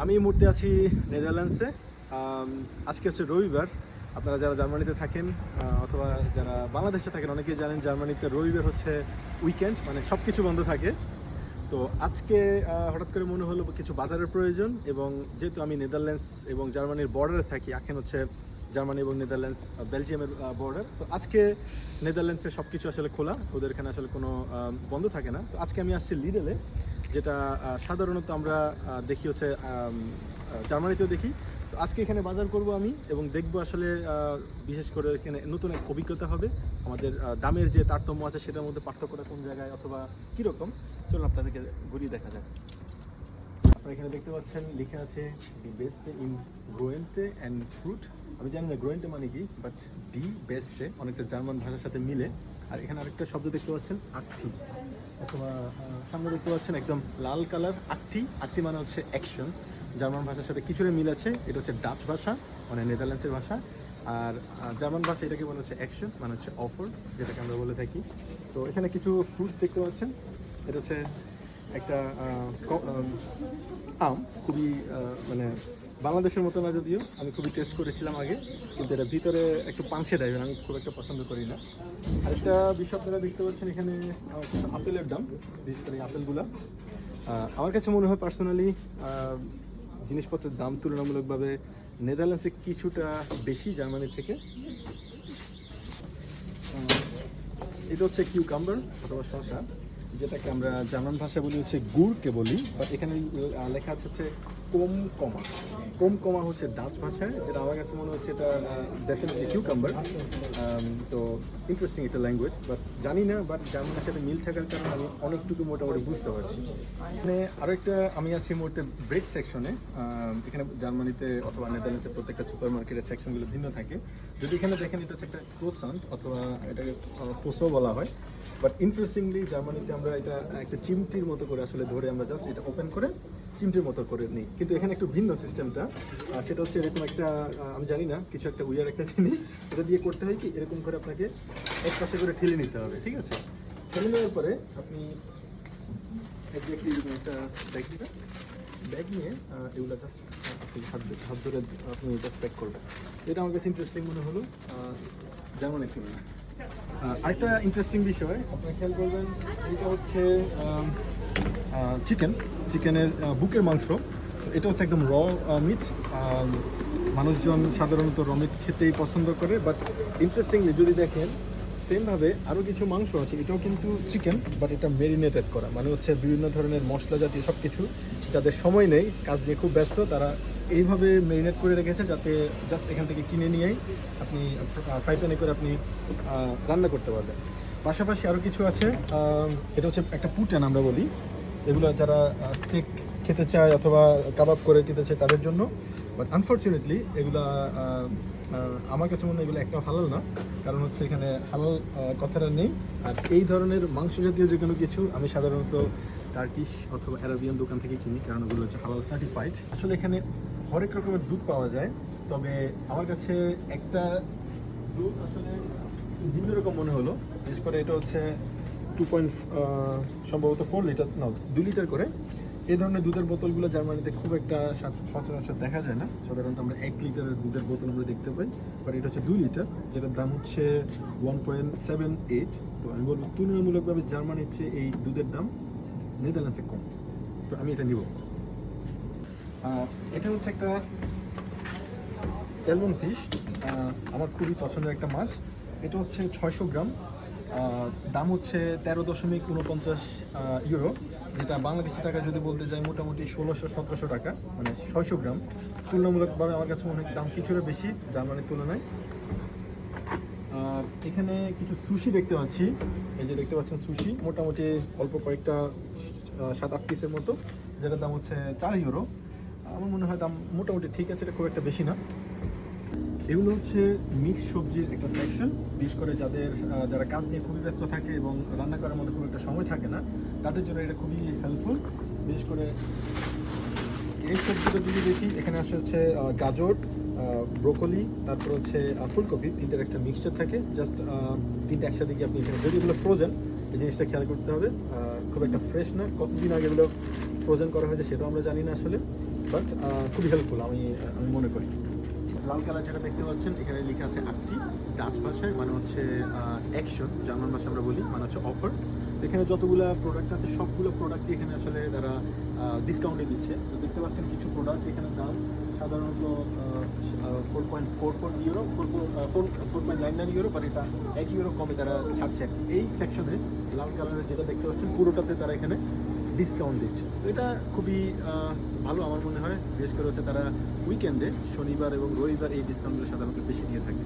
আমি এই মুহূর্তে আছি নেদারল্যান্ডসে। আজকে হচ্ছে রবিবার। আপনারা যারা জার্মানিতে থাকেন অথবা যারা বাংলাদেশে থাকেন অনেকেই জানেন জার্মানিতে রবিবার হচ্ছে উইকেন্ড, মানে সব কিছু বন্ধ থাকে। তো আজকে হঠাৎ করে মনে হলো কিছু বাজারের প্রয়োজন, এবং যেহেতু আমি নেদারল্যান্ডস এবং জার্মানির বর্ডারে থাকি, এখন হচ্ছে জার্মানি এবং নেদারল্যান্ডস বেলজিয়ামের বর্ডার। তো আজকে নেদারল্যান্ডসের সব কিছু আসলে খোলা, ওদের এখানে আসলে কোনো বন্ধ থাকে না। তো আজকে আমি আসছি লিডেলে, যেটা সাধারণত আমরা দেখি হচ্ছে জার্মানিতেও দেখি। তো আজকে এখানে বাজার করব আমি, এবং দেখব আসলে বিশেষ করে এখানে নতুন এক অভিজ্ঞতা হবে। আমাদের দামের যে তারতম্য আছে সেটার মধ্যে পার্থক্যটা কোন জায়গায় অথবা কীরকম, চলুন আপনাদেরকে ঘুরিয়ে দেখা যাক। আপনারা এখানে দেখতে পাচ্ছেন লেখা আছে ডি বেস্টে ইন গ্রোয়েন্টে অ্যান্ড ফ্রুট। আমি জানি না গ্রোয়েন্টে মানে কি, বাট ডি বেস্টে অনেকটা জার্মান ভাষার সাথে মিলে। আর এখানে আরেকটা শব্দ দেখতে পাচ্ছেন আটটি, অথবা সামনে দেখতে পাচ্ছেন একদম লাল কালার আটটি। আটটি মানে হচ্ছে অ্যাকশন, জার্মান ভাষার সাথে কিছুটা মিল আছে। এটা হচ্ছে ডাচ ভাষা, মানে নেদারল্যান্ডসের ভাষা। আর জার্মান ভাষা এটাকে বলা হচ্ছে অ্যাকশন, মানে হচ্ছে অফার, যেটাকে আমরা বলে থাকি। তো এখানে কিছু ফ্রুটস দেখতে পাচ্ছেন। এটা হচ্ছে একটা আম, খুবই মানে বাংলাদেশের মতো না, যদিও আমি খুবই টেস্ট করেছিলাম আগে, কিন্তু এটা ভিতরে একটু পাঞ্চে টাইপের, আমি খুব একটা পছন্দ করি না। আরেকটা বিষয় আপনারা দেখতে পাচ্ছেন এখানে আপেলের দাম, বিশেষ করে আপেলগুলা আমার কাছে মনে হয় পার্সোনালি জিনিসপত্রের দাম তুলনামূলকভাবে নেদারল্যান্ডসে কিছুটা বেশি জার্মানির থেকে। এটা হচ্ছে কিউকাম্বার অথবা শসা, যেটাকে আমরা জার্মান ভাষায় বলি হচ্ছে গুড়কে বলি, বাট এখানে লেখা হচ্ছে কোম কমা। কোম কমা হচ্ছে ডাচ ভাষায়, যেটা আমার কাছে মনে হচ্ছে এটা ডেফিনেটলি কিউকাম্বার। তো ইন্টারেস্টিং একটা ল্যাঙ্গুয়েজ, বাট জানি না, বাট জার্মানের সাথে মিল থাকার কারণে আমি অনেকটুকু মোটামুটি বুঝতে পারছি। এখানে আরও একটা, আমি আছি মুহূর্তে ব্রেড সেকশনে। এখানে জার্মানিতে অথবা নেদারল্যান্ডসের প্রত্যেকটা সুপার মার্কেটের সেকশনগুলো ভিন্ন থাকে। যদি এখানে দেখেন এটা হচ্ছে একটা ক্রোসান্ট, অথবা এটাকে পোসো বলা হয়। বাট ইন্টারেস্টিংলি জার্মানিতে আমরা এটা একটা চিমটির মতো করে আসলে ধরে আমরা জাস্ট এটা ওপেন করে চিমটির মতো করে নিই, কিন্তু এখানে একটু ভিন্ন সিস্টেমটা। সেটা হচ্ছে এরকম একটা আমি জানি না, কিছু একটা উইয়ার একটা জিনিস, এটা দিয়ে করতে হয় কি, এরকম করে আপনাকে এক পাশে করে ঠেলে নিতে হবে, ঠিক আছে? ঠেলে নেওয়ার পরে আপনি এক্স্যাক্টলি এরকম একটা ব্যাগ নিয়ে এগুলো জাস্ট আপনি হাত ধরে আপনি জাস্ট প্যাক করবেন। এটা আমার কাছে ইন্টারেস্টিং মনে হলো যেমন একটু। আরেকটা ইন্টারেস্টিং বিষয় আপনারা খেয়াল করবেন, এটা হচ্ছে চিকেনের বুকের মাংস। এটা হচ্ছে একদম র মিট। মানুষজন সাধারণত র মিট খেতেই পছন্দ করে, বাট ইন্টারেস্টিংলি যদি দেখেন সেমভাবে আরও কিছু মাংস আছে, এটাও কিন্তু চিকেন, বাট এটা মেরিনেটেড করা, মানে হচ্ছে বিভিন্ন ধরনের মশলা জাতীয় সব কিছু। যাদের সময় নেই, কাজ নিয়ে খুব ব্যস্ত, তারা এইভাবে মেরিনেট করে রেখেছে যাতে জাস্ট এখান থেকে কিনে নিয়েই আপনি ফ্রাই প্যানে করে আপনি রান্না করতে পারবেন। পাশাপাশি আরও কিছু আছে, এটা হচ্ছে একটা পুটান আমরা বলি। এগুলো যারা স্টেক খেতে চায় অথবা কাবাব করে খেতে চায় তাদের জন্য, বাট আনফর্চুনেটলি এগুলা আমার কাছে মনে হয় এগুলো একটাও হালাল না, কারণ হচ্ছে এখানে হালাল কথাটা নেই। আর এই ধরনের মাংস জাতীয় যে কোনো কিছু আমি সাধারণত টার্কিশ অথবা অ্যারাবিয়ান দোকান থেকে কিনি, কারণ ওগুলো হচ্ছে হালাল সার্টিফাইড। আসলে এখানে হরেক রকমের দুধ পাওয়া যায়, তবে আমার কাছে একটা দুধ আসলে বিভিন্ন রকম মনে হলো। বিশেষ করে এটা হচ্ছে 2 সম্ভবত 4 লিটার, না 2 লিটার করে। এই ধরনের দুধের বোতলগুলো জার্মানিতে খুব একটা সচরাচর দেখা যায় না। সাধারণত আমরা 1 লিটারের দুধের বোতল আমরা দেখতে পাই, বাট এটা হচ্ছে 2 লিটার, যেটার দাম হচ্ছে 1.78। তো আমি বলবো তুলনামূলকভাবে জার্মানির চেয়ে এই দুধের দাম নেদারল্যান্ডসে কম। তো আমি এটা নিব। এটা হচ্ছে একটা স্যালমন ফিশ, আমার খুবই পছন্দের একটা মাছ। এটা হচ্ছে 600 গ্রাম, দাম হচ্ছে 13.49 ইউরো, যেটা বাংলাদেশি টাকা যদি বলতে যাই মোটামুটি 1600-1700 টাকা, মানে 600 গ্রাম। তুলনামূলকভাবে আমার কাছে মনে হয় দাম কিছুটা বেশি জার্মানির তুলনায়। এখানে কিছু সুশি দেখতে পাচ্ছি, এই যে দেখতে পাচ্ছেন সুশি, মোটামুটি অল্প কয়েকটা 7-8 পিসের মতো, যেটার দাম হচ্ছে 4 ইউরো। আমার মনে হয় দাম মোটামুটি ঠিক আছে, এটা খুব একটা বেশি না। এগুলো হচ্ছে মিক্স সবজির একটা সেকশন, বিশেষ করে যারা কাজ নিয়ে খুবই ব্যস্ত থাকে এবং রান্না করার মধ্যে খুব একটা সময় থাকে না, তাদের জন্য এটা খুবই হেল্পফুল। বিশেষ করে এই সবজিটা যদি দেখি, এখানে আসে হচ্ছে গাজর, ব্রোকলি, তারপর হচ্ছে ফুলকপি, তিনটার একটা মিক্সচার থাকে। জাস্ট তিনটা একসাথে কি আপনি এখানে, যদি এগুলো ফ্রোজেন, এই জিনিসটা খেয়াল করতে হবে, খুব একটা ফ্রেশ না, কতদিন আগে এগুলো ফ্রোজেন করা হয়েছে সেটাও আমরা জানি না আসলে। বাট খুবই হেল্পফুল আমি আমি মনে করি। লাল কালার যেটা দেখতে পাচ্ছেন এখানে লেখা আছে আকটি, ডাচ ভাষায় মানে হচ্ছে অ্যাকশন, জার্মান ভাষায় আমরা বলি মানে হচ্ছে অফার। এখানে যতগুলো প্রোডাক্ট আছে সবগুলো প্রোডাক্টই এখানে আসলে তারা ডিসকাউন্টে দিচ্ছে। তো দেখতে পাচ্ছেন কিছু প্রোডাক্ট এখানে দাম সাধারণত 4.44 ইউরো, 4.99 ইউরো, বাট এটা 1 ইউরো কমে তারা ছাড়ছে। এই সেকশনে লাল কালারের যেটা দেখতে পাচ্ছেন পুরোটাতে তারা এখানে ডিসকাউন্ট দিচ্ছে। তো এটা খুবই ভালো আমার মনে হয়, বিশেষ করে হচ্ছে তারা উইকেন্ডে শনিবার এবং রবিবার এই ডিসকাউন্টগুলো সাধারণত বেশি দিয়ে থাকে।